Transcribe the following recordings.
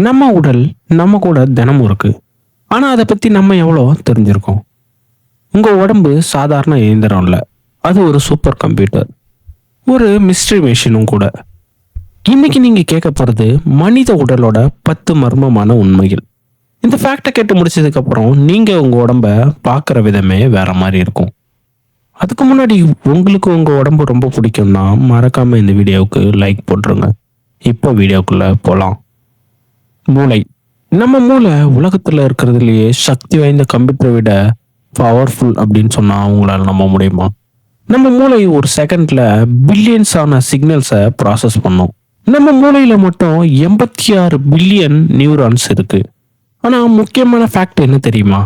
நம்ம உடல் நம்ம கூட தினமும் இருக்கு. ஆனா அதை பத்தி நம்ம எவ்வளோ தெரிஞ்சிருக்கோம்? உங்க உடம்பு சாதாரண இயந்திரம் இல்ல, அது ஒரு சூப்பர் கம்ப்யூட்டர், ஒரு மிஸ்ட்ரி மிஷினும் கூட. இன்னைக்கு நீங்க கேட்க போறது மனித உடலோட 10 மர்மமான உண்மைகள். இந்த ஃபேக்டை கேட்டு முடிச்சதுக்கு அப்புறம் நீங்க உங்க உடம்ப பார்க்குற விதமே வேற மாதிரி இருக்கும். அதுக்கு முன்னாடி உங்களுக்கு உங்க உடம்பு ரொம்ப பிடிக்கும்னா மறக்காம இந்த வீடியோவுக்கு லைக் போட்டுருங்க. இப்போ வீடியோக்குள்ள போலாம். மூளை. நம்ம மூளை உலகத்துல இருக்கிறதுலயே சக்தி வாய்ந்த கம்ப்யூட்டரை விட பவர்ஃபுல் அப்படின்னு சொன்னா அவங்களால நம்ப முடியுமா? நம்ம மூளை ஒரு செகண்ட்ல பில்லியன்ஸ் ஆன சிக்னல்ஸை ப்ராசஸ் பண்ணும். நம்ம மூளையில மட்டும் 86 பில்லியன் நியூரான்ஸ் இருக்கு. ஆனா முக்கியமான ஃபேக்ட் என்ன தெரியுமா?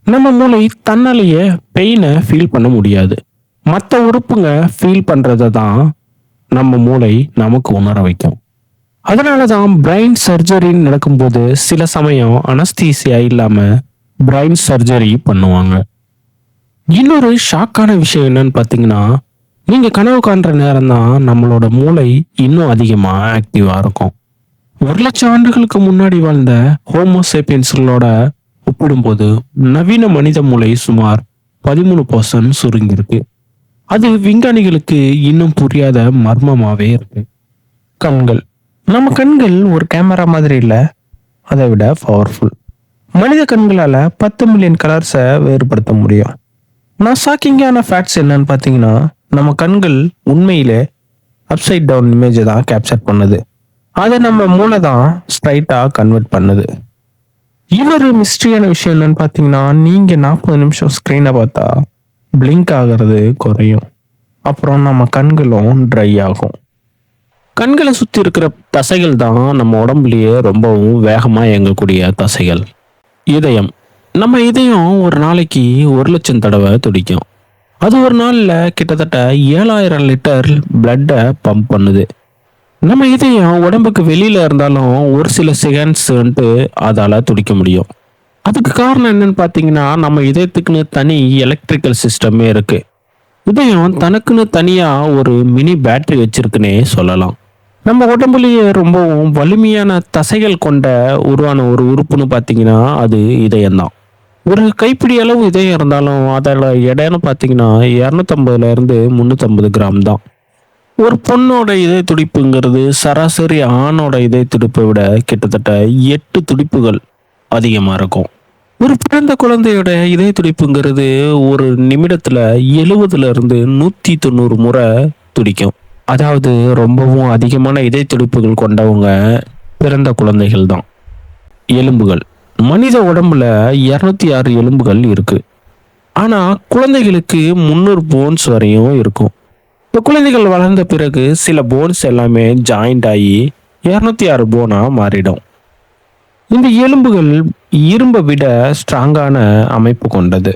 நம்ம மூளை தன்னாலேயே பெயினை ஃபீல் பண்ண முடியாது. மற்ற உறுப்புங்க ஃபீல் பண்றதை தான் நம்ம மூளை நமக்கு உணர வைக்கும். அதனாலதான் பிரைன் சர்ஜரின்னு நடக்கும்போது சில சமயம் அனஸ்தீசியா இல்லாம பிரைன் சர்ஜரி பண்ணுவாங்க. இன்னொரு ஷாக்கான விஷயம் என்னன்னு பாத்தீங்கன்னா, நீங்க கனவு காண்ற நேரம் தான் நம்மளோட மூளை இன்னும் அதிகமா ஆக்டிவா இருக்கும். 1,00,000 ஆண்டுகளுக்கு முன்னாடி வாழ்ந்த ஹோமோசேபியன்ஸ்களோட ஒப்பிடும்போது நவீன மனித மூளை சுமார் 13% சுருங்கிருக்கு. அது விஞ்ஞானிகளுக்கு இன்னும் புரியாத மர்மமாவே இருக்கு. கண்கள். நம்ம கண்கள் ஒரு கேமரா மாதிரி இல்லை, அதை விட பவர்ஃபுல். மனித கண்களால் 10 மில்லியன் கலர்ஸை வேறுபடுத்த முடியும். நான் ஷாக்கிங்கான ஃபேக்ட்ஸ் என்னன்னு பார்த்தீங்கன்னா, நம்ம கண்கள் உண்மையிலே அப்சைட் டவுன் இமேஜை தான் கேப்சர் பண்ணுது. அதை நம்ம மூளை தான் ஸ்ட்ரைட்டாக கன்வெர்ட் பண்ணுது. இன்னொரு மிஸ்ட்ரியான விஷயம் என்னன்னு பார்த்தீங்கன்னா, நீங்கள் 40 நிமிஷம் ஸ்க்ரீனை பார்த்தா பிளிங்க் ஆகிறது குறையும். அப்புறம் நம்ம கண்களும் ட்ரை ஆகும். கண்களை சுற்றி இருக்கிற தசைகள் தான் நம்ம உடம்புலயே ரொம்பவும் வேகமாக இயங்கக்கூடிய தசைகள். இதயம். நம்ம இதயம் ஒரு நாளைக்கு 1,00,000 தடவை துடிக்கும். அது ஒரு நாளில் கிட்டத்தட்ட 7,000 லிட்டர் பிளட்டை பம்ப் பண்ணுது. நம்ம இதயம் உடம்புக்கு வெளியில இருந்தாலும் ஒரு சில செகண்ட்ஸ் அதால துடிக்க முடியும். அதுக்கு காரணம் என்னன்னு பார்த்தீங்கன்னா, நம்ம இதயத்துக்குன்னு தனி எலக்ட்ரிக்கல் சிஸ்டமே இருக்கு. இதயம் தனக்குன்னு தனியா ஒரு மினி பேட்டரி வச்சிருக்குன்னே சொல்லலாம். நம்ம உடம்புலயே ரொம்பவும் வலிமையான தசைகள் கொண்ட உருவான ஒரு உறுப்புன்னு பார்த்தீங்கன்னா அது இதயம்தான். ஒரு கைப்பிடி அளவு இதயம் இருந்தாலும் அதோட எடைன்னு பார்த்தீங்கன்னா 250 இருந்து 350 கிராம் தான். ஒரு பொண்ணோட இதய துடிப்புங்கிறது சராசரி ஆணோட இதய துடிப்பை விட கிட்டத்தட்ட 8 துடிப்புகள் அதிகமாக இருக்கும். ஒரு பிறந்த குழந்தையோட இதய துடிப்புங்கிறது ஒரு நிமிடத்துல 70 இருந்து 190 முறை துடிக்கும். அதாவது ரொம்பவும் அதிகமான இதய துடிப்புகள் கொண்டவங்க பிறந்த குழந்தைகள் தான். எலும்புகள். மனித உடம்புல 206 எலும்புகள் இருக்கு. ஆனா குழந்தைகளுக்கு 300 போன்ஸ் வரையும் இருக்கும். இந்த குழந்தைகள் வளர்ந்த பிறகு சில போன்ஸ் எல்லாமே ஜாயிண்ட் ஆகி 206 போனா மாறிடும். இந்த எலும்புகள் இரும்பை விட ஸ்ட்ராங்கான அமைப்பு கொண்டது.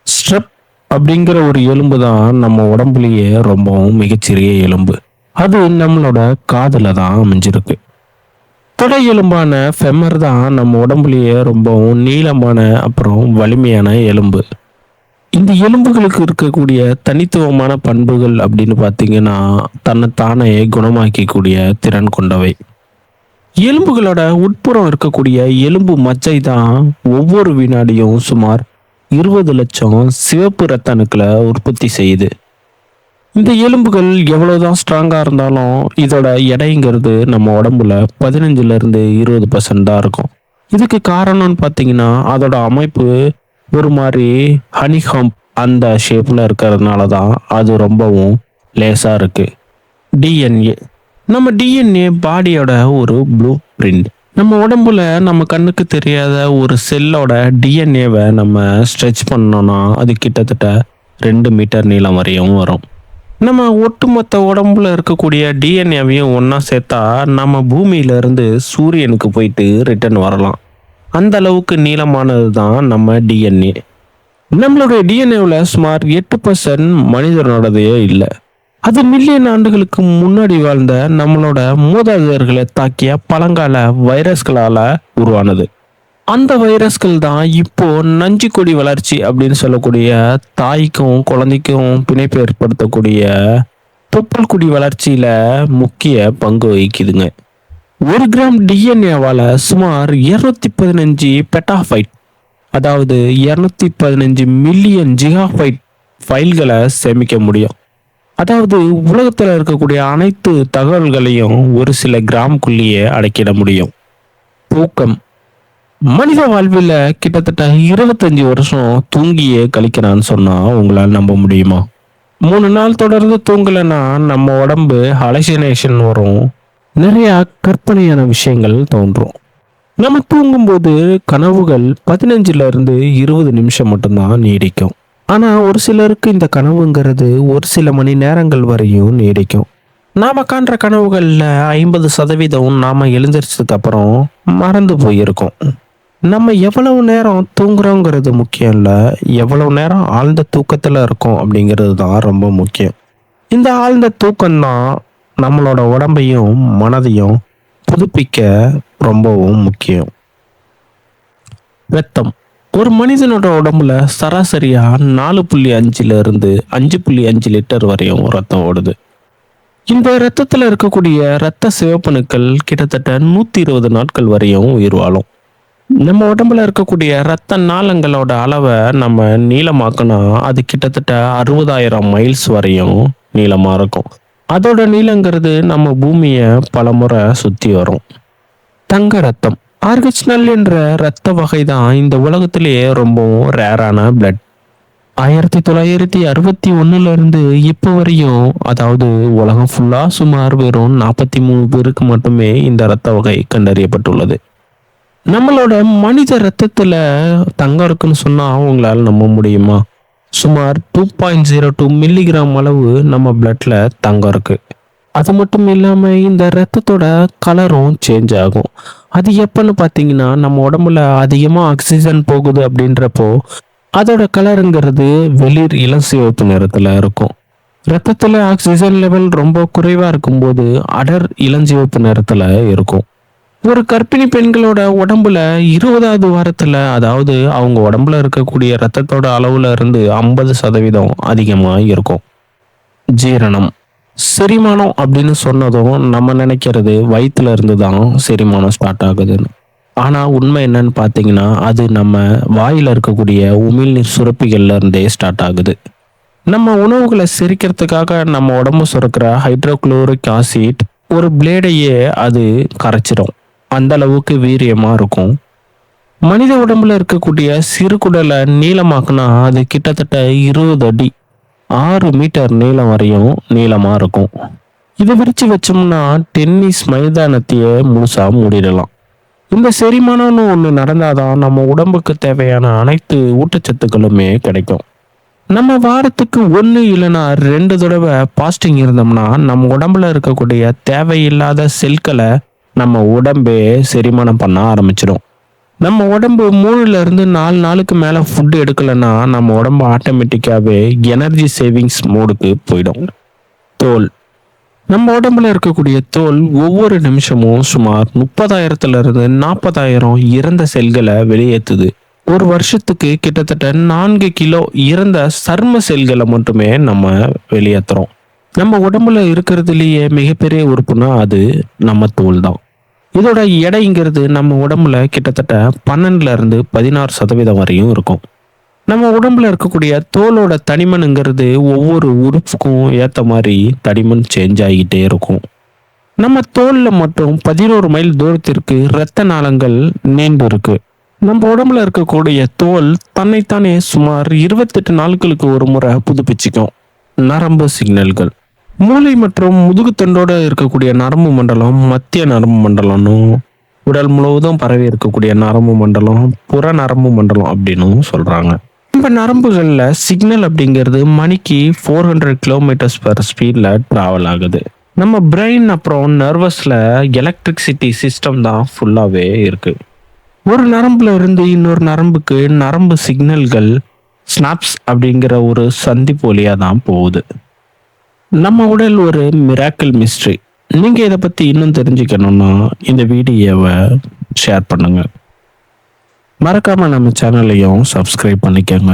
ஸ்ட்ரெப் அப்படிங்கிற ஒரு எலும்பு தான் நம்ம உடம்புலயே ரொம்பவும் மிகச்சிறிய எலும்பு. அது நம்மளோட காதுல தான் அமைஞ்சிருக்கு. தொடை எலும்பான ஃபெமர் தான் நம்ம உடம்புலயே ரொம்பவும் நீளமான அப்புறம் வலிமையான எலும்பு. இந்த எலும்புகளுக்கு இருக்கக்கூடிய தனித்துவமான பண்புகள் அப்படின்னு பார்த்தீங்கன்னா, தன்னைத்தானே குணமாக்கக்கூடிய திறன் கொண்டவை. எலும்புகளோட உட்புறம் இருக்கக்கூடிய எலும்பு மச்சை தான் ஒவ்வொரு வினாடியும் சுமார் 20 லட்சம் சிவப்பு இரத்த அணுக்களை உற்பத்தி செய்யுது. இந்த எலும்புகள் எவ்வளவுதான் ஸ்ட்ராங்கா இருந்தாலும் இதோட எடைங்கிறது நம்ம உடம்புல 15 இருந்து 20% தான் இருக்கும். இதுக்கு காரணம்னு பார்த்தீங்கன்னா அதோட அமைப்பு ஒரு மாதிரி ஹனிஹம்ப் அந்த ஷேப்ல இருக்கிறதுனால தான் அது ரொம்பவும் லேசா இருக்கு. டிஎன்ஏ. நம்ம டிஎன்ஏ பாடியோட ஒரு ப்ளூ பிரிண்ட். நம்ம உடம்புல நம்ம கண்ணுக்கு தெரியாத ஒரு செல்லோட டிஎன்ஏவை நம்ம ஸ்ட்ரெச் பண்ணோம்னா அது கிட்டத்தட்ட 2 மீட்டர் நீளம் வரையும் வரும். நம்ம ஒட்டுமொத்த உடம்புல இருக்கக்கூடிய டிஎன்ஏவையும் ஒன்றா சேர்த்தா நம்ம பூமியிலிருந்து சூரியனுக்கு போயிட்டு ரிட்டர்ன் வரலாம். அந்த அளவுக்கு நீளமானது தான் நம்ம டிஎன்ஏ. நம்மளுடைய டிஎன்ஏவில் சுமார் 8% மனிதனோடதே இல்லை. அது மில்லியன் ஆண்டுகளுக்கு முன்னாடி வாழ்ந்த நம்மளோட மூதாதையர்களை தாக்கிய பழங்கால வைரஸ்களால உருவானது. அந்த வைரஸ்கள் தான் இப்போ நஞ்சு கொடி வளர்ச்சி அப்படின்னு சொல்லக்கூடிய தாய்க்கும் குழந்தைக்கும் பிணைப்பு ஏற்படுத்தக்கூடிய தொப்புள் குடி வளர்ச்சியில முக்கிய பங்கு வகிக்குதுங்க. ஒரு கிராம் டிஎன்ஏவால சுமார் 215 பெட்டாஃபைட், அதாவது 215 மில்லியன் ஜிகாஃபைட் ஃபைல்களை சேமிக்க முடியும். அதாவது உலகத்துல இருக்கக்கூடிய அனைத்து தகவல்களையும் ஒரு சில கிராமுக்குள்ளேயே அடக்கிட முடியும். தூக்கம். மனித வாழ்வில் கிட்டத்தட்ட 25 வருஷம் தூங்கியே கழிக்கிறான்னு சொன்னா உங்களால் நம்ப முடியுமா? 3 நாள் தொடர்ந்து தூங்கலைன்னா நம்ம உடம்பு ஹாலுசினேஷன் வரும், நிறைய கற்பனையான விஷயங்கள் தோன்றும். நம்ம தூங்கும்போது கனவுகள் 15ல இருந்து 20 நிமிஷம் மட்டும்தான் நீடிக்கும். ஆனா ஒரு சிலருக்கு இந்த கனவுங்கிறது ஒரு சில மணி நேரங்கள் வரையும் நீடிக்கும். நாம காண்ற கனவுகள்ல 50% நாம எழுந்திரிச்சதுக்கு அப்புறம் மறந்து போயிருக்கோம். நம்ம எவ்வளவு நேரம் தூங்குறோங்கிறது முக்கியம் இல்ல, எவ்வளவு நேரம் ஆழ்ந்த தூக்கத்துல இருக்கோம் அப்படிங்கிறது தான் ரொம்ப முக்கியம். இந்த ஆழ்ந்த தூக்கம்தான் நம்மளோட உடம்பையும் மனதையும் புதுப்பிக்க ரொம்பவும் முக்கியம். ரத்தம். ஒரு மனிதனோட உடம்புல சராசரியா 4.5 இருந்து 5.5 லிட்டர் வரையும் ரத்தம் ஓடுது. இந்த ரத்தத்துல இருக்கக்கூடிய ரத்த சிவப்பணுக்கள் கிட்டத்தட்ட 120 நாட்கள் வரையும் உயிர் வாழும். நம்ம உடம்புல இருக்கக்கூடிய ரத்த நாளங்களோட அளவை நம்ம நீளமாக்குனா அது கிட்டத்தட்ட 60,000 மைல்ஸ் வரையும் நீளமா இருக்கும். அதோட நீளங்கிறது நம்ம பூமியை பல முறை சுத்தி வரும். தங்க ரத்தம். ஆர்கச்னல் என்ற ரத்த வகை தான் இந்த உலகத்திலேயே ரொம்பவும் ரேரான பிளட். 1961 இருந்து இப்போ வரையும், அதாவது உலகம் ஃபுல்லா சுமார் வெறும் 43 பேருக்கு மட்டுமே இந்த ரத்த வகை கண்டறியப்பட்டுள்ளது. நம்மளோட மனித ரத்தத்துல தங்கம் இருக்குன்னு சொன்னா அவங்களால நம்ப முடியுமா? சுமார் 2.02 மில்லிகிராம் அளவு நம்ம பிளட்ல தங்கம் இருக்கு. அது மட்டும் இல்லாம இந்த ரத்தத்தோட கலரும் சேஞ்ச் ஆகும். அது எப்பன்னு பாத்தீங்கன்னா நம்ம உடம்புல அதிகமா ஆக்சிஜன் போகுது அப்படின்றப்போ அதோட கலருங்கிறது வெளிர் இளம் சிவப்பு நிறத்துல இருக்கும். ரத்தத்துல ஆக்சிஜன் லெவல் ரொம்ப குறைவா இருக்கும்போது அடர் இளஞ்சிவப்பு நிறத்துல இருக்கும். ஒரு கர்ப்பிணி பெண்களோட உடம்புல 20வது வாரத்துல, அதாவது அவங்க உடம்புல இருக்கக்கூடிய ரத்தத்தோட அளவுல இருந்து 50% அதிகமா இருக்கும். ஜீரணம். செரிமானம் அப்படின்னு சொன்னதும் நம்ம நினைக்கிறது வயிற்றுல இருந்து தான் செரிமானம் ஸ்டார்ட் ஆகுதுன்னு. ஆனா உண்மை என்னன்னு பார்த்தீங்கன்னா அது நம்ம வாயில இருக்கக்கூடிய உமிழ்நீர் சுரப்பிகள்ல இருந்தே ஸ்டார்ட் ஆகுது. நம்ம உணவுகளை செரிக்கிறதுக்காக நம்ம உடம்பு சுரக்கிற ஹைட்ரோகுளோரிக் ஆசிட் ஒரு பிளேடையே அது கரைச்சிடும். அந்த அளவுக்கு வீரியமா இருக்கும். மனித உடம்புல இருக்கக்கூடிய சிறுகுடலை நீளமாக்குனா அது கிட்டத்தட்ட 20 அடி 6 மீட்டர் நீளம் வரையும் நீளமா இருக்கும். இதை விரிச்சு வச்சோம்னா டென்னிஸ் மைதானத்தையே முழுசா மூடிடலாம். இந்த செரிமானம்னு ஒன்று நடந்தாதான் நம்ம உடம்புக்கு தேவையான அனைத்து ஊட்டச்சத்துக்களுமே கிடைக்கும். நம்ம வாரத்துக்கு 1 இல்லைன்னா 2 தடவை பாஸ்டிங் இருந்தோம்னா நம்ம உடம்புல இருக்கக்கூடிய தேவையில்லாத செல்களை நம்ம உடம்பே செரிமானம் பண்ண ஆரம்பிச்சிடும். நம்ம உடம்பு 3ல இருந்து 4 நாளுக்கு மேல ஃபுட் எடுக்கலைன்னா நம்ம உடம்பு ஆட்டோமேட்டிக்காவே எனர்ஜி சேவிங்ஸ் மோடுக்கு போயிடும். தோல். நம்ம உடம்புல இருக்கக்கூடிய தோல் ஒவ்வொரு நிமிஷமும் சுமார் 30,000 இருந்து 40,000 இறந்த செல்களை வெளியேற்றுது. ஒரு வருஷத்துக்கு கிட்டத்தட்ட 4 கிலோ இறந்த சர்ம செல்களை மட்டுமே நம்ம வெளியேற்றுறோம். நம்ம உடம்புல இருக்கிறதுலயே மிகப்பெரிய உறுப்புனா அது நம்ம தோல் தான். இதோட எடைங்கிறது நம்ம உடம்புல கிட்டத்தட்ட 12ல இருந்து 16% வரையும் இருக்கும். நம்ம உடம்புல இருக்கக்கூடிய தோலோட தடிமனுங்கிறது ஒவ்வொரு உறுப்புக்கும் ஏற்ற மாதிரி தடிமன் சேஞ்ச் ஆகிட்டே இருக்கும். நம்ம தோல்ல மட்டும் 11 மைல் தூரத்திற்கு இரத்த நாளங்கள் நீண்டு இருக்கு. நம்ம உடம்புல இருக்கக்கூடிய தோல் தன்னைத்தானே சுமார் 28 நாட்களுக்கு ஒரு முறை புதுப்பிச்சுக்கும். நரம்பு சிக்னல்கள். மூளை மற்றும் முதுகுத்தண்டோட இருக்கக்கூடிய நரம்பு மண்டலம் மத்திய நரம்பு மண்டலம்னு, உடல் முழுவதும் பரவி இருக்கக்கூடிய நரம்பு மண்டலம் புற நரம்பு மண்டலம் அப்படின்னு சொல்றாங்க. நம்ம நரம்புகள்ல சிக்னல் அப்படிங்கிறது மணிக்கு 400 கிலோமீட்டர்ஸ் பெர் ஸ்பீட்ல டிராவல் ஆகுது. நம்ம பிரெயின் அப்புறம் நர்வஸ்ல எலக்ட்ரிசிட்டி சிஸ்டம் தான் ஃபுல்லாவே இருக்கு. ஒரு நரம்புல இருந்து இன்னொரு நரம்புக்கு நரம்பு சிக்னல்கள் ஸ்னாப்ஸ் அப்படிங்கிற ஒரு சந்திப்பு வழியா தான் போகுது. நம்ம உடல் ஒரு மிராக்கிள் மிஸ்ட்ரி. நீங்க இதை பத்தி இன்னும் தெரிஞ்சுக்கணும்னா இந்த வீடியோவை ஷேர் பண்ணுங்க. மறக்காம நம்ம சேனலையும் சப்ஸ்கிரைப் பண்ணிக்கோங்க.